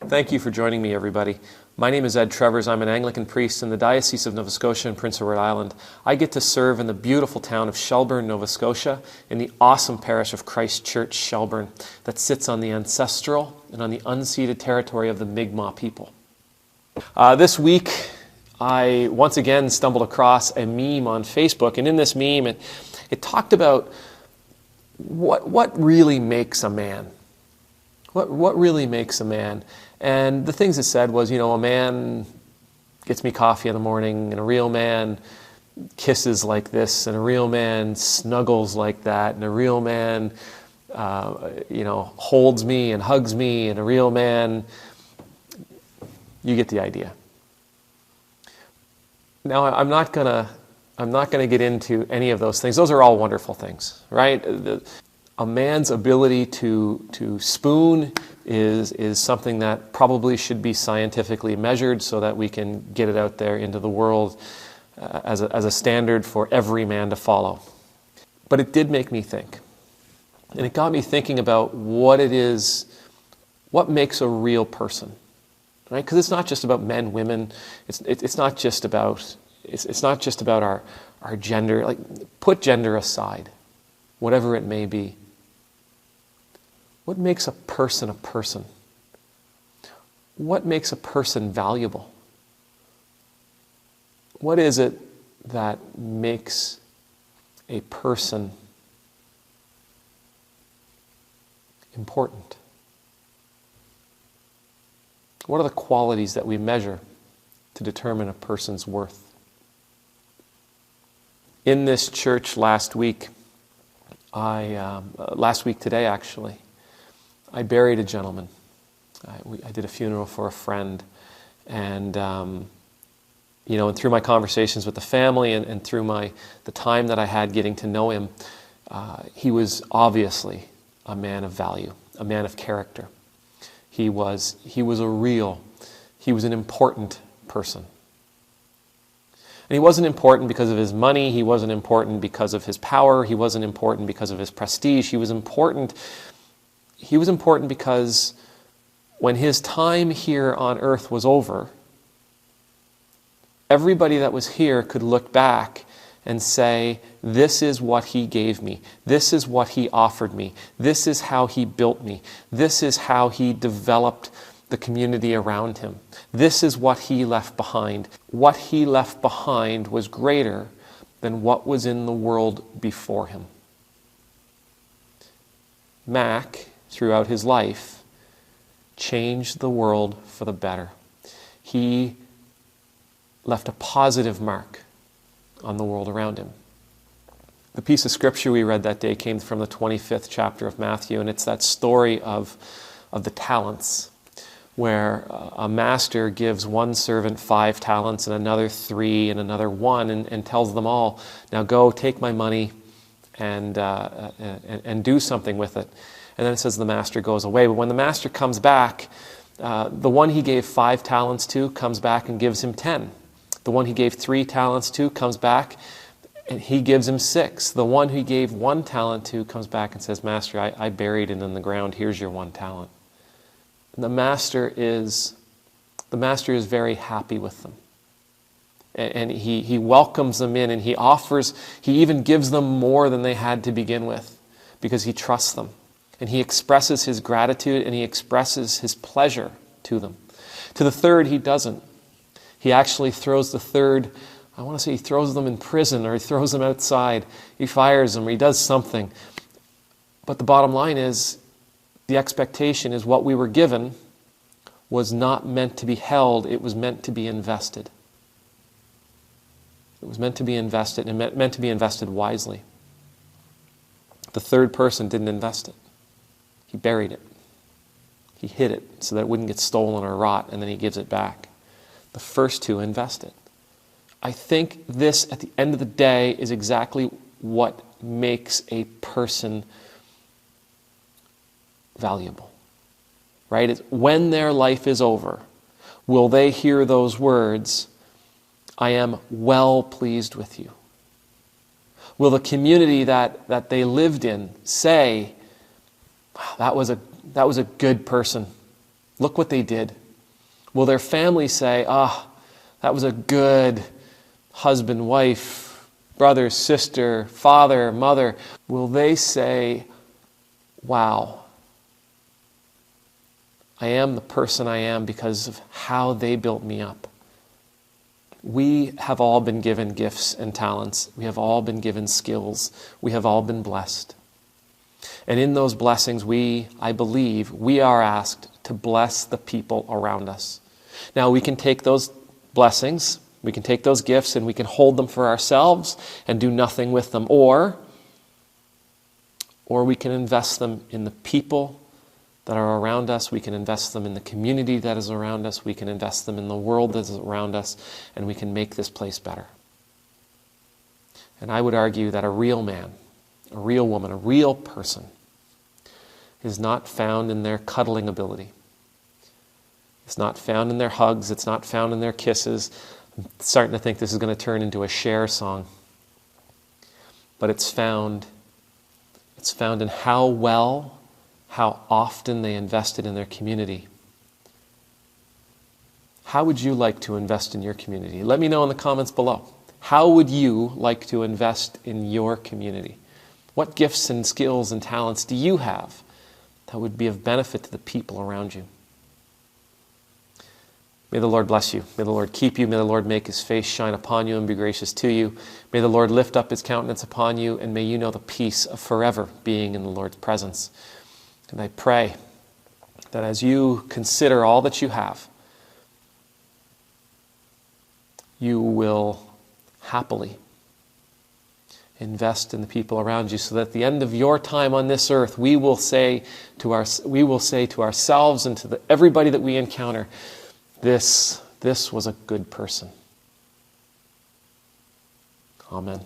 Thank you for joining me, everybody. My name is Ed Trevors. I'm an Anglican priest in the Diocese of Nova Scotia and Prince of Rhode Island. I get to serve in the beautiful town of Shelburne, Nova Scotia, in the awesome parish of Christ Church, Shelburne, that sits on the ancestral and on the unceded territory of the Mi'kmaq people. This week, I once again stumbled across a meme on Facebook, and in this meme, it talked about what really makes a man. What really makes a man? And the things it said was, a man gets me coffee in the morning, and a real man kisses like this, and a real man snuggles like that, and a real man, holds me and hugs me, and a real man, you get the idea. Now, I'm not gonna get into any of those things. Those are all wonderful things, right? A man's ability to spoon is something that probably should be scientifically measured so that we can get it out there into the world as a standard for every man to follow. But it did make me think. And it got me thinking about what makes a real person. Right? Because it's not just about men, women. It's not just about our gender. Like, put gender aside, whatever it may be. What makes a person a person? What makes a person valuable? What is it that makes a person important? What are the qualities that we measure to determine a person's worth? In this church last week today actually, I buried a gentleman. I did a funeral for a friend, and and through my conversations with the family and through the time that I had getting to know him, he was obviously a man of value, a man of character. He was an important person. And he wasn't important because of his money, he wasn't important because of his power, he wasn't important because of his prestige. He was important because when his time here on earth was over, everybody that was here could look back and say, this is what he gave me. This is what he offered me. This is how he built me. This is how he developed the community around him. This is what he left behind. What he left behind was greater than what was in the world before him. Mac, throughout his life, changed the world for the better. He left a positive mark on the world around him. The piece of scripture we read that day came from the 25th chapter of Matthew, and it's that story of the talents, where a master gives one servant 5 talents and another 3 and another 1 and tells them all, now go take my money and do something with it. And then it says the master goes away. But when the master comes back, the one he gave 5 talents to comes back and gives him 10. The one he gave 3 talents to comes back and he gives him 6. The one he gave 1 talent to comes back and says, Master, I buried it in the ground. Here's your 1 talent. And the master is very happy with them. And he welcomes them in, and he even gives them more than they had to begin with, because he trusts them. And he expresses his gratitude, and he expresses his pleasure to them. To the third, he doesn't. He actually throws the third, he throws them in prison, or he throws them outside. He fires them, or he does something. But the bottom line is, the expectation is what we were given was not meant to be held, it was meant to be invested. It was meant to be invested, and meant to be invested wisely. The third person didn't invest it. He buried it. He hid it so that it wouldn't get stolen or rot, and then he gives it back. The first 2 invest it. I think this, at the end of the day, is exactly what makes a person valuable. Right? It's when their life is over, will they hear those words, I am well pleased with you? Will the community that they lived in say, wow, that was a good person. Look what they did. Will their family say, that was a good husband, wife, brother, sister, father, mother? Will they say, wow, I am the person I am because of how they built me up? We have all been given gifts and talents. We have all been given skills. We have all been blessed. And in those blessings, I believe, we are asked to bless the people around us. Now, we can take those blessings, we can take those gifts, and we can hold them for ourselves and do nothing with them. Or we can invest them in the people that are around us. We can invest them in the community that is around us. We can invest them in the world that is around us, and we can make this place better. And I would argue that a real man, a real woman, a real person is not found in their cuddling ability. It's not found in their hugs. It's not found in their kisses. I'm starting to think this is going to turn into a Cher song. But it's found in how often they invested in their community. How would you like to invest in your community? Let me know in the comments below. How would you like to invest in your community? What gifts and skills and talents do you have that would be of benefit to the people around you? May the Lord bless you. May the Lord keep you. May the Lord make his face shine upon you and be gracious to you. May the Lord lift up his countenance upon you, and may you know the peace of forever being in the Lord's presence. And I pray that as you consider all that you have, you will happily invest in the people around you, so that at the end of your time on this earth, we will say to ourselves and to everybody that we encounter, this was a good person. Amen.